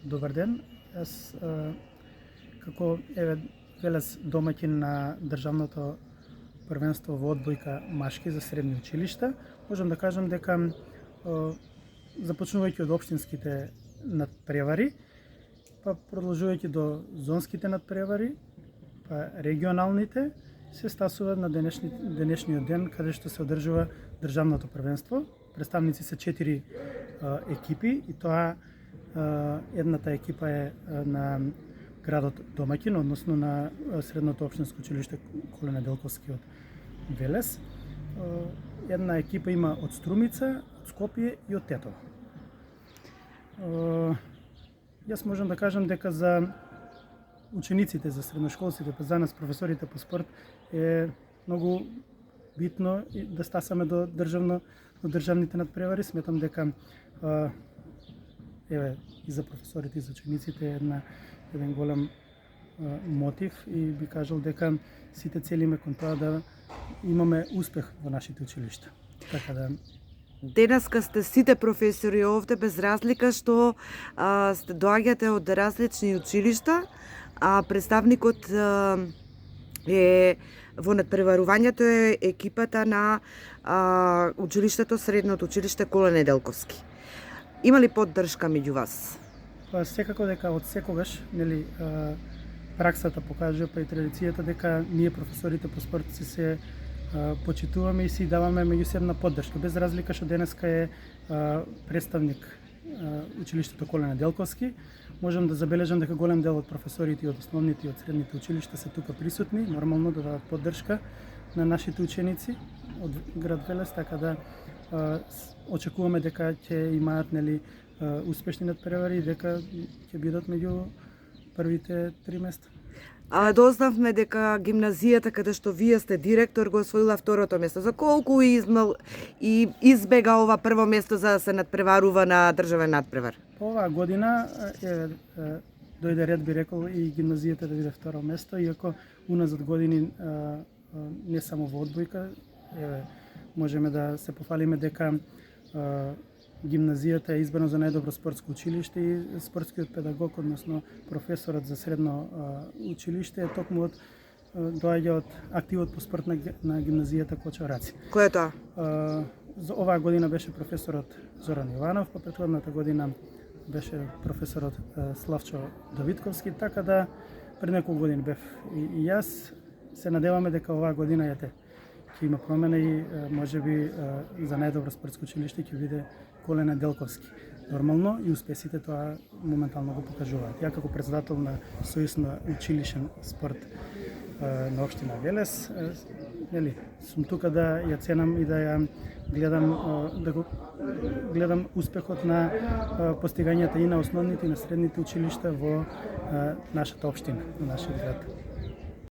Добар ден. Јас како Велес домаќин на државното првенство во одбојка машки за средни училишта, можам да кажам дека започнувајќи од општинските надпревари, па продолжувајќи до зонските надпревари, па регионалните, се стасува на денешниот ден каде што се одржува државното првенство. Представници се 4 екипи и тоа едната екипа е на градот домаќин, односно на средното општинско училиште Коле Неделковски од Велес. Една екипа има од Струмица, од Скопје и од Тетово. Јас можам да кажам дека за учениците, за средношколците, па за нас професорите по спорт е многу битно да стасаме до државните надпревари. Сметам дека и за професорите и за учениците е еден голем мотив и би кажал дека сите целиме кон тоа да имаме успех во нашите училишта. Така да денеска сте сите професори овде без разлика што сте доаѓате од различни училишта, а представникот е во надпреварувањето е екипата на училиштето Средното училиште Коле Неделковски. Има ли поддршка меѓу вас? Па секако дека од секогаш, нели, праксата покажува, па и традицијата дека ние професорите по спорт се почитуваме и си даваме меѓусебна поддршка. Без разлика што денеска е представник училиштето Коле Неделковски, можам да забележам дека голем дел од професорите од основните и од средните училишта се тука присутни, нормално да дадат поддршка на нашите ученици од град Велес, така да очекуваме дека ќе имаат, нели, успешни надпревари и дека ќе бидат меѓу првите 3 места. Дознавме дека гимназијата каде што вие сте директор го освоила второто место. За колку избега ова прво место за да се надпреварува на државен надпревар? По оваа година дојде ред, би рекол, и гимназијата да биде второ место, иако уназад години не само во одбојка, можеме да се пофалиме дека гимназијата е избрана за најдобро спортско училиште и спортскиот педагог, односно професорот за средно училиште е токму доаѓа од активот по спорт на гимназијата Кочо Раци. Кој е тоа? За оваа година беше професорот Зоран Јованов, па претходната година беше професорот Славчо Давидковски, така да пред неколку години бев и јас. Се надеваме дека оваа година ќе има промена и можеби за најдобро спортско училиште ќе биде Коле Неделковски. Нормално и успесите тоа моментално го покажуваат. Ја како председател на Сојуз на училишен спорт на општина Велес, нели, сум тука да ја ценам и да ја гледам успехот на постигањата и на основните и на средните училишта во нашата општина, на нашиот град.